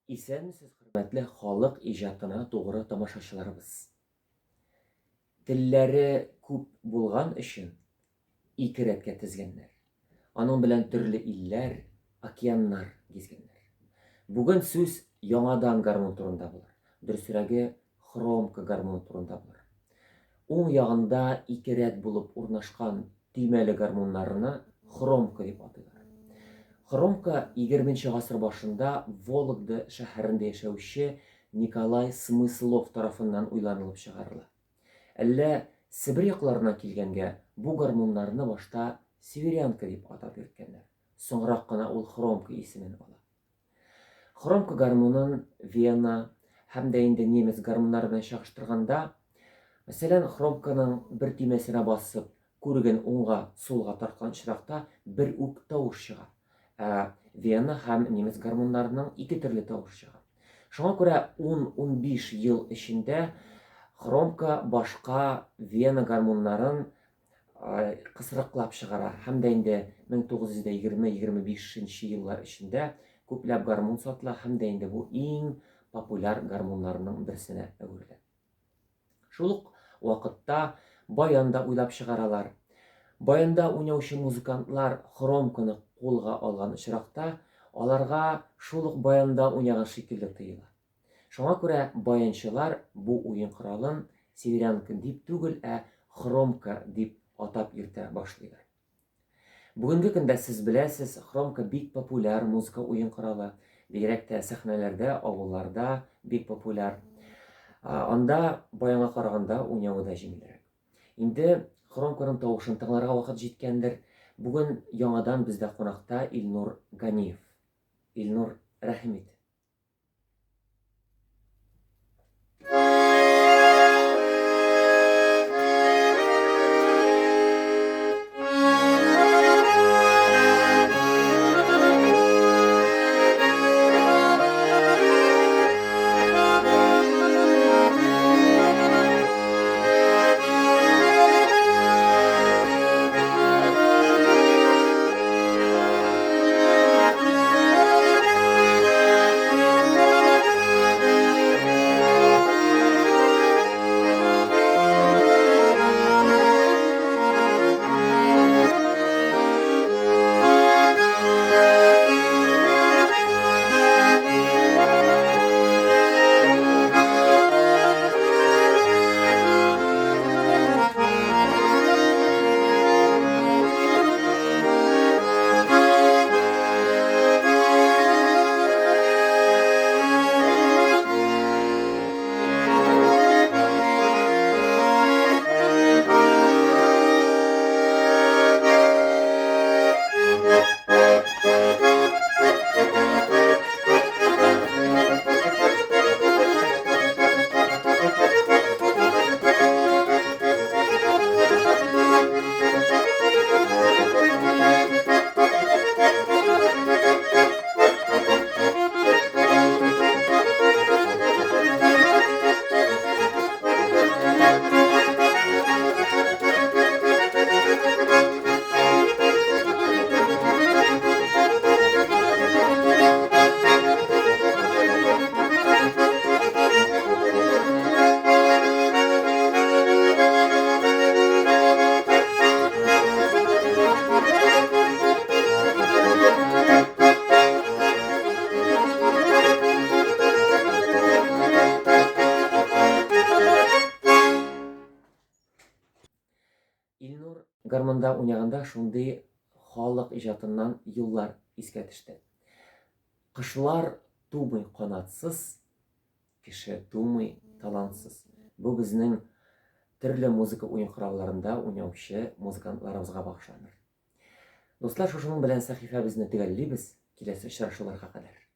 Исәнмесез, хөрмәтле халык иҗатына тугры тамашачыларыбыз. Телләре күп булган өчен ике рәткә тезгәннәр. Аның белән төрле илләр, океаннар гизгәннәр. Бүген сүз яңадан гармон турында булыр. Дөресрәге, хромка гармон турында булыр. Уң ягында ике рәт булып урнашкан төймәле гармоннарны хромка дип атыйлар. Хромка 20 гасыр башында Вологда шәһәрендә яшәүче Николай Смыслов тарафыннан уйланылып чыгарыла. Әллә Сибир якларына килгәнгә, бу гармоннарны башта северянка дип атап йөрткәннәр. Соңрак кына ул хромка исемен ала. Хромка гармонын Вена һәм дә инде немец гармоннары белән чагыштырганда, мәсәлән, хромканың бер төймәсенә басып, күреген уңга, сулга тарткан очракта бер үк тавыш чыга. Вена һәм немец гармоннарының ике төрле тавыш чыга. Шуңа күрә 10-15 ел эчендә хромка башка Вена гармоннарын кысрыклап чыгара. Һәм дә инде 1920-25 еллар эчендә күпләп гармон сатыла һәм дә инде бу иң популяр гармоннарның берсенә әверелә. Шул ук вакытта баянда уйлап чыгаралар. Баянда уйнаучы музыкантлар хромканы кулга алган очракта, аларга шул ук баянда уйнаган шикелле тоела. Шуңа күрә баянчылар бу уен коралын северянка дип түгел, хромка дип атап йөртә башлыйлар. Бүгенге көндә сез беләсез, хромка бик популяр музыка уен коралы, бигрәк тә сәхнәләрдә, авылларда бик популяр. Анда баянга караганда уйнавы да җиңелрәк. Инде хромканың тавышын тыңларга вакыт җиткәндер. Бүген яңадан бездә кунакта Илнур Ганиев. Илнур, рәхмәт. Илнур гармонда уйнаганда шундый халык иҗатыннан юллар искә төште. Кышлар тумый канатсыз, кеше тумый талантсыз. Бу безнең төрле музыка уен коралларында уйнаучы музыкантларыбызга багышланыр. Дуслар, шушының белән сәхифәбезне төгәллибез. Киләсе очрашуларга кадәр.